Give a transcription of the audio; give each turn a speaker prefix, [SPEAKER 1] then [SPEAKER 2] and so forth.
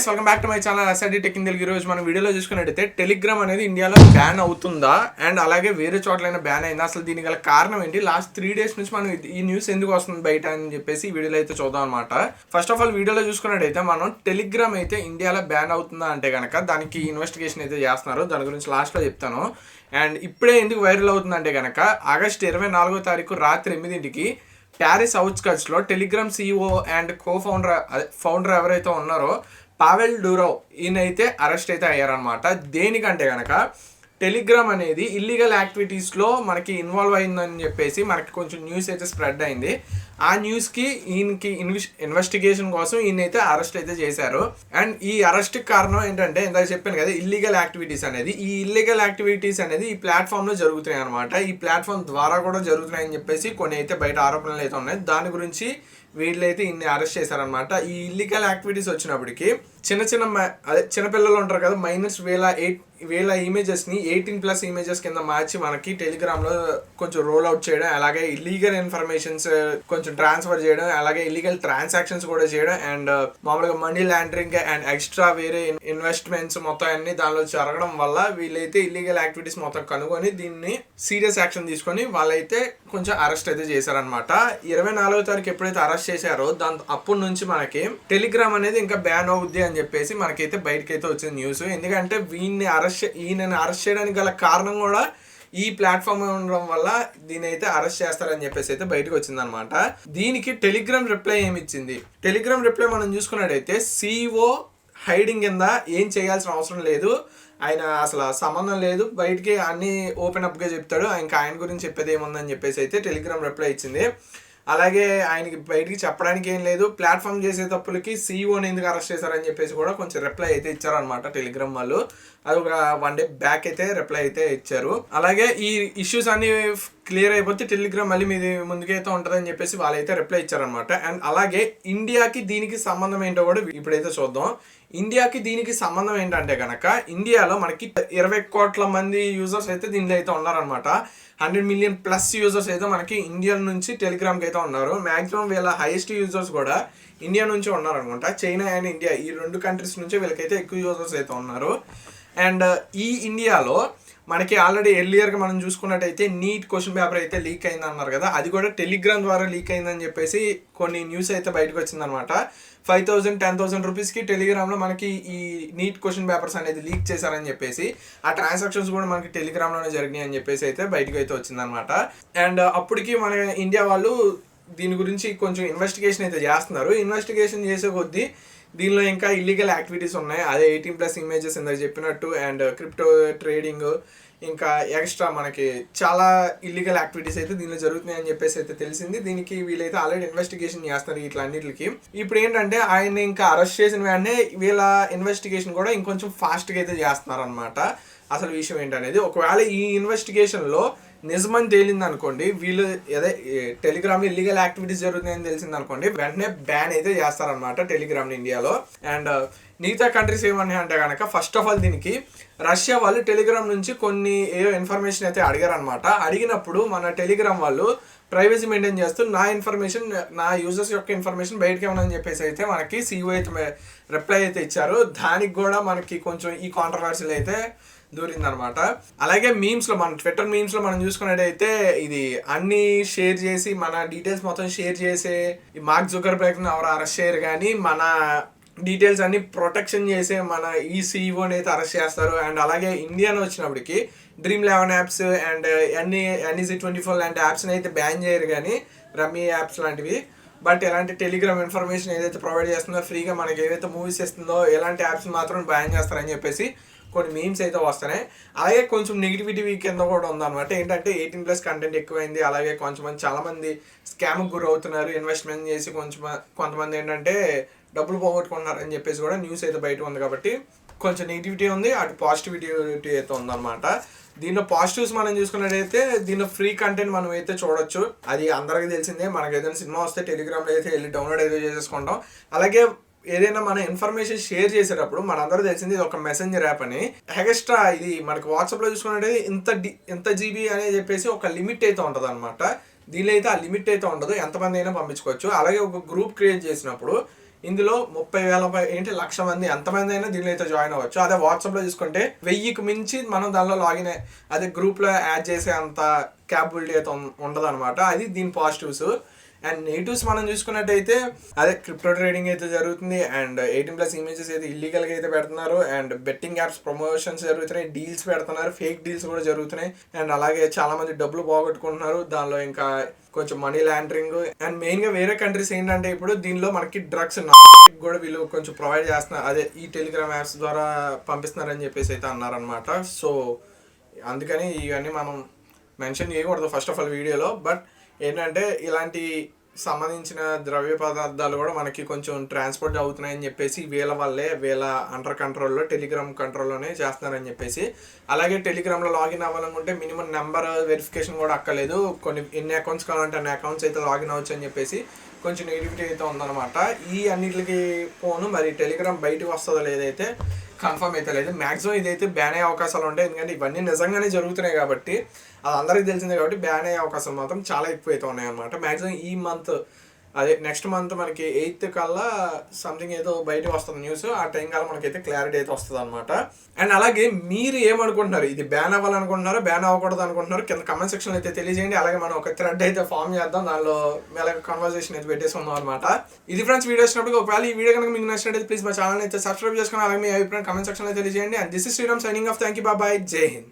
[SPEAKER 1] Guys welcome back to my channel SRD tech in Telugu. ఈరోజు మనం వీడియోలో చూసుకున్నట్టయితే టెలిగ్రామ్ అనేది ఇండియాలో బ్యాన్ అవుతుందా అండ్ అలాగే వేరే చోట్లైనా బ్యాన్ అయిందా, అసలు దీనికి గల కారణం ఏంటి, లాస్ట్ 3 days నుంచి మనం ఈ న్యూస్ ఎందుకు వస్తుంది బయట అని చెప్పేసి ఈ వీడియోలో అయితే చూద్దాం అనమాట. ఫస్ట్ ఆఫ్ ఆల్ వీడియోలో చూసుకున్నట్టయితే మనం టెలిగ్రామ్ అయితే ఇండియాలో బ్యాన్ అవుతుందా అంటే కనుక దానికి ఇన్వెస్టిగేషన్ అయితే చేస్తున్నారు. దాని గురించి లాస్ట్లో చెప్తాను. అండ్ ఇప్పుడే ఎందుకు వైరల్ అవుతుందంటే కనుక ఆగస్టు 24వ తారీఖు రాత్రి 8ంటికి ప్యారిస్ అవుట్స్కట్స్లో టెలిగ్రామ్ CEO అండ్ ఫౌండర్ ఎవరైతే ఉన్నారో పావెల్ డూరోవ్ ఈయనైతే అరెస్ట్ అయితే అయ్యారనమాట. దేనికంటే కనుక టెలిగ్రామ్ అనేది ఇల్లీగల్ యాక్టివిటీస్లో మనకి ఇన్వాల్వ్ అయిందని చెప్పేసి మనకి కొంచెం న్యూస్ అయితే స్ప్రెడ్ అయింది. ఆ న్యూస్కి ఈయనకి ఇన్వెస్టిగేషన్ కోసం ఈయనైతే అరెస్ట్ అయితే చేశారు. అండ్ ఈ అరెస్ట్కి కారణం ఏంటంటే ఇందాక చెప్పాను కదా, ఇల్లీగల్ యాక్టివిటీస్ అనేది. ఈ ఇల్లీగల్ యాక్టివిటీస్ అనేది ఈ ప్లాట్ఫామ్లో జరుగుతున్నాయి అనమాట. ఈ ప్లాట్ఫామ్ ద్వారా కూడా జరుగుతున్నాయని చెప్పేసి కొన్ని అయితే బయట ఆరోపణలు అయితే ఉన్నాయి. దాని గురించి వీళ్ళైతే ఇన్ని అరెస్ట్ చేశారనమాట. ఈ ఇల్లీగల్ యాక్టివిటీస్ వచ్చినప్పటికీ చిన్నపిల్లలు ఉంటారు కదా, మైనస్ వేల ఇమేజెస్ని 18+ ఇమేజెస్ కింద మార్చి మనకి టెలిగ్రామ్లో కొంచెం రోల్ అవుట్ చేయడం, అలాగే ఇల్లీగల్ ఇన్ఫర్మేషన్స్ కొంచెం ట్రాన్స్ఫర్ చేయడం, అలాగే ఇల్లీగల్ ట్రాన్సాక్షన్స్ కూడా చేయడం, అండ్ మామూలుగా మనీ లాండరింగ్ అండ్ ఎక్స్ట్రా వేరే ఇన్వెస్ట్మెంట్స్ మొత్తం అన్ని దానిలో జరగడం వల్ల వీళ్ళైతే ఇల్లీగల్ యాక్టివిటీస్ మొత్తం కనుగొని దీన్ని సీరియస్ యాక్షన్ తీసుకొని వాళ్ళైతే కొంచెం అరెస్ట్ అయితే చేశారనమాట. 24వ తారీఖు ఎప్పుడైతే అరెస్ట్ చేశారో అప్పటి నుంచి మనకి టెలిగ్రామ్ అనేది ఇంకా బ్యాన్ అవుద్ది అని చెప్పేసి మనకైతే బయటకైతే వచ్చింది న్యూస్. ఎందుకంటే ఈయనని అరెస్ట్ చేయడానికి గల కారణం కూడా ఈ ప్లాట్ఫామ్ ఉండడం వల్ల దీని అయితే అరెస్ట్ చేస్తారని చెప్పేసి అయితే బయటకు వచ్చిందనమాట. దీనికి టెలిగ్రామ్ రిప్లై ఏమి ఇచ్చింది? టెలిగ్రామ్ రిప్లై మనం చూసుకున్నట్టయితే CEO హైడింగ్ కింద ఏం చేయాల్సిన అవసరం లేదు, ఆయన అసలు సంబంధం లేదు, బయటికి అన్ని ఓపెన్ అప్గా చెప్తాడు, ఇంకా ఆయన గురించి చెప్పేది ఏముందని చెప్పేసి అయితే టెలిగ్రామ్ రిప్లై ఇచ్చింది. అలాగే ఆయనకి బయటికి చెప్పడానికి ఏం లేదు, ప్లాట్ఫామ్ చేసే తప్పులకి CEOని ఎందుకు అరెస్ట్ చేశారని చెప్పేసి కూడా కొంచెం రిప్లై అయితే ఇచ్చారనమాట టెలిగ్రామ్ వాళ్ళు. అది ఒక 1 day బ్యాక్ అయితే రిప్లై అయితే ఇచ్చారు. అలాగే ఈ ఇష్యూస్ అన్ని క్లియర్ అయిపోతే టెలిగ్రామ్ మళ్ళీ మీది ముందుకైతే ఉంటుందని చెప్పేసి వాళ్ళైతే రిప్లై ఇచ్చారనమాట. అండ్ అలాగే ఇండియాకి దీనికి సంబంధం ఏంటో కూడా ఇప్పుడైతే చూద్దాం. ఇండియాకి దీనికి సంబంధం ఏంటంటే కనుక ఇండియాలో మనకి 20 కోట్ల మంది యూజర్స్ అయితే దీనిలో అయితే ఉన్నారనమాట. 100 million+ యూజర్స్ అయితే మనకి ఇండియా నుంచి టెలిగ్రామ్కి అయితే ఉన్నారు. మ్యాక్సిమం వీళ్ళ హైయెస్ట్ యూజర్స్ కూడా ఇండియా నుంచి ఉన్నారనమాట. చైనా అండ్ ఇండియా ఈ 2 కంట్రీస్ నుంచి వీళ్ళకైతే ఎక్కువ యూజర్స్ అయితే ఉన్నారు. అండ్ ఈ ఇండియాలో మనకి ఆల్రెడీ ఎర్లియర్గా మనం చూసుకున్నట్టయితే నీట్ క్వశ్చన్ పేపర్ అయితే లీక్ అయింది అన్నారు కదా, అది కూడా టెలిగ్రామ్ ద్వారా లీక్ అయిందని చెప్పేసి కొన్ని న్యూస్ అయితే బయటకు వచ్చిందనమాట. 5,000-10,000 రూపీస్కి టెలిగ్రామ్లో మనకి ఈ నీట్ క్వశ్చన్ పేపర్స్ అనేది లీక్ చేశారని చెప్పేసి, ఆ ట్రాన్సాక్షన్స్ కూడా మనకి టెలిగ్రామ్లోనే జరిగినాయి అని చెప్పేసి అయితే బయటకు అయితే వచ్చిందనమాట. అండ్ అప్పటికి మన ఇండియా వాళ్ళు దీని గురించి కొంచెం ఇన్వెస్టిగేషన్ అయితే చేస్తున్నారు. ఇన్వెస్టిగేషన్ చేసే కొద్దీ దీనిలో ఇంకా ఇల్లీగల్ యాక్టివిటీస్ ఉన్నాయి. అదే 18+ ఇమేజెస్ ఇందాక చెప్పినట్టు, అండ్ క్రిప్టో ట్రేడింగ్, ఇంకా ఎక్స్ట్రా మనకి చాలా ఇల్లీగల్ యాక్టివిటీస్ అయితే దీనిలో జరుగుతున్నాయి అని చెప్పేసి అయితే తెలిసింది. దీనికి వీళ్ళైతే ఆల్రెడీ ఇన్వెస్టిగేషన్ చేస్తున్నారు ఇట్లన్నిటికి. ఇప్పుడు ఏంటంటే ఆయన ఇంకా అరెస్ట్ చేసిన వెంటనే వీళ్ళ ఇన్వెస్టిగేషన్ కూడా ఇంకొంచెం ఫాస్ట్గా అయితే చేస్తున్నారు అనమాట. అసలు విషయం ఏంటనేది ఒకవేళ ఈ ఇన్వెస్టిగేషన్లో నిజమని తేలింది అనుకోండి, వీళ్ళు అదే టెలిగ్రామ్లో ఇల్లీగల్ యాక్టివిటీస్ జరుగుతున్నాయని తెలిసింది అనుకోండి, వెంటనే బ్యాన్ అయితే చేస్తారనమాట టెలిగ్రామ్ని ఇండియాలో. అండ్ మిగతా కంట్రీస్ ఏమన్నా అంటే కనుక ఫస్ట్ ఆఫ్ ఆల్ దీనికి రష్యా వాళ్ళు టెలిగ్రామ్ నుంచి కొన్ని ఏదో ఇన్ఫర్మేషన్ అయితే అడిగారనమాట. అడిగినప్పుడు మన టెలిగ్రామ్ వాళ్ళు ప్రైవసీ మెయింటైన్ చేస్తూ నా యూజర్స్ యొక్క ఇన్ఫర్మేషన్ బయటకి ఇవ్వనని చెప్పేసి అయితే మనకి CEO అయితే రిప్లై అయితే ఇచ్చారు. దానికి కూడా మనకి కొంచెం ఈ కాంట్రవర్సీలు అయితే దూరిందనమాట. అలాగే మీమ్స్లో మన ట్విట్టర్ మీమ్స్లో మనం చూసుకున్నట్టయితే ఇది అన్ని షేర్ చేసి మన డీటెయిల్స్ మొత్తం షేర్ చేసే ఈ మార్క్ జుకర్బర్గ్ని ఎవరు అరెస్ట్ చేయరు, కానీ మన డీటెయిల్స్ అన్ని ప్రొటెక్షన్ చేసే మన ఈ CEOని అయితే అరెస్ట్ చేస్తారు. అండ్ అలాగే ఇండియాలో వచ్చినప్పటికి Dream11 యాప్స్ అండ్ NEC24 లాంటి యాప్స్ని అయితే బ్యాన్ చేయరు, కానీ రమ్మీ యాప్స్ లాంటివి. బట్ ఎలాంటి టెలిగ్రామ్ ఇన్ఫర్మేషన్ ఏదైతే ప్రొవైడ్ చేస్తుందో ఫ్రీగా మనకి ఏదైతే మూవీస్ ఇస్తుందో ఎలాంటి యాప్స్ మాత్రం బ్యాన్ చేస్తారని చెప్పేసి కొన్ని మీమ్స్ అయితే వస్తున్నాయి. అలాగే కొంచెం నెగిటివిటీ కింద కూడా ఉందన్నమాట. ఏంటంటే 18+ కంటెంట్ ఎక్కువైంది, అలాగే చాలామంది స్కామ్కి గురి అవుతున్నారు, ఇన్వెస్ట్మెంట్ చేసి కొంతమంది ఏంటంటే డబ్బులు పోగొట్టుకుంటున్నారు అని చెప్పేసి కూడా న్యూస్ అయితే బయట ఉంది. కాబట్టి కొంచెం నెగిటివిటీ ఉంది, అటు పాజిటివిటీ అయితే ఉందన్నమాట. దీనిలో పాజిటివ్స్ మనం చూసుకున్నట్టయితే దీనిలో ఫ్రీ కంటెంట్ మనం అయితే చూడొచ్చు, అది అందరికీ తెలిసిందే. మనకి ఏదైనా సినిమా వస్తే టెలిగ్రామ్లో అయితే వెళ్ళి డౌన్లోడ్ అయితే చేసేసుకుంటాం. అలాగే ఏదైనా మన ఇన్ఫర్మేషన్ షేర్ చేసేటప్పుడు మనందరూ తెలిసింది ఇది ఒక మెసెంజర్ యాప్ అని. ఎక్స్ట్రా ఇది మనకి వాట్సాప్లో చూసుకున్నట్టయితే ఇంత GB అని చెప్పేసి ఒక లిమిట్ అయితే ఉంటుంది అనమాట. దీనిలో అయితే ఆ లిమిట్ అయితే ఉండదు, ఎంతమంది అయినా పంపించుకోవచ్చు. అలాగే ఒక గ్రూప్ క్రియేట్ చేసినప్పుడు ఇందులో 30,000 లక్ష మంది ఎంతమంది అయినా దీనిలో అయితే జాయిన్ అవ్వచ్చు. అదే వాట్సాప్లో చూసుకుంటే 1000కి మించి మనం దానిలో లాగిన్ అదే గ్రూప్లో యాడ్ చేసే అంత క్యాపబిలిటీ అయితే ఉండదు అనమాట. అది దీని పాజిటివ్స్. అండ్ నెగిటివ్స్ మనం చూసుకున్నట్టయితే అదే క్రిప్టో ట్రేడింగ్ అయితే జరుగుతుంది, అండ్ 18+ ఇమేజెస్ అయితే ఇల్లీగల్గా అయితే పెడుతున్నారు, అండ్ బెట్టింగ్ యాప్స్ ప్రమోషన్స్ జరుగుతున్నాయి, డీల్స్ పెడుతున్నారు, ఫేక్ డీల్స్ కూడా జరుగుతున్నాయి, అండ్ అలాగే చాలా మంది డబ్బులు పోగొట్టుకుంటున్నారు దానిలో. ఇంకా కొంచెం మనీ లాండరింగ్, అండ్ మెయిన్గా వేరే కంట్రీస్ ఏంటంటే ఇప్పుడు దీనిలో మనకి డ్రగ్స్ కూడా వీళ్ళు కొంచెం ప్రొవైడ్ చేస్తున్నారు, అదే ఈ టెలిగ్రామ్ యాప్స్ ద్వారా పంపిస్తున్నారని చెప్పేసి అయితే అన్నారనమాట. సో అందుకని ఇవన్నీ మనం మెన్షన్ చేయకూడదు ఫస్ట్ ఆఫ్ ఆల్ వీడియోలో. బట్ ఏంటంటే ఇలాంటి సంబంధించిన ద్రవ్య పదార్థాలు కూడా మనకి కొంచెం ట్రాన్స్పోర్ట్ అవుతున్నాయని చెప్పేసి వీళ్ళ వల్లే, వీళ్ళ అండర్ కంట్రోల్లో, టెలిగ్రామ్ కంట్రోల్లోనే చేస్తున్నారని చెప్పేసి. అలాగే టెలిగ్రామ్లో లాగిన్ అవ్వాలనుకుంటే మినిమం నెంబర్ వెరిఫికేషన్ కూడా అక్కర్లేదు, కొన్ని ఎన్ని అకౌంట్స్ కావాలంటే అన్ని అకౌంట్స్ అయితే లాగిన్ అవ్వచ్చు అని చెప్పేసి కొంచెం నెగిటివిటీ అయితే ఉందన్నమాట. ఈ అన్నిటికి పోను మరి టెలిగ్రామ్ బయటకు వస్తుందో లేదైతే కన్ఫర్మ్ అయితే లేదు. మ్యాక్సిమం ఇదైతే బ్యాన్ అయ్యే అవకాశాలు ఉంటాయి, ఎందుకంటే ఇవన్నీ నిజంగానే జరుగుతున్నాయి కాబట్టి, అది అందరికీ తెలిసిందే కాబట్టి బ్యాన్ అయ్యే అవకాశాలు మాత్రం చాలా ఎక్కువ అయితే ఉన్నాయి అనమాట. మ్యాక్సిమం ఈ మంత్ అదే నెక్స్ట్ మంత్ మనకి 8th కల్లా సంథింగ్ ఏదో బయటకు వస్తుంది న్యూస్. ఆ టైం కల్లా మనకైతే క్లారిటీ అయితే వస్తుంది అనమాట. అండ్ అలాగే మీరు ఏమనుకుంటున్నారు, ఇది బ్యాన్ అవ్వాలనుకుంటున్నారో బ్యాన్ అవ్వకూడదు అనుకుంటున్నారు కింద కమెంట్ సెక్షన్లో అయితే తెలియజేయండి. అలాగే మనం ఒక థ్రెడ్ అయితే ఫామ్ చేద్దాం, దానిలో అలాగే కన్వర్సేషన్ అయితే పెట్టేసుకుందాం అనమాట. ఇది ఫ్రెండ్స్ వీడియో వచ్చినప్పుడు ఒకవేళ ఈ వీడియో కనుక మీకు నచ్చినట్లయితే ప్లీజ్ మా ఛానల్ అయితే సబ్స్క్రైబ్ చేసుకుని అలాగే మీ అభిప్రాయం కమెంట్ సెక్షన్లో తెలియజేయండి. And this is Sriram signing off. Thank you, bye, జై హింద్.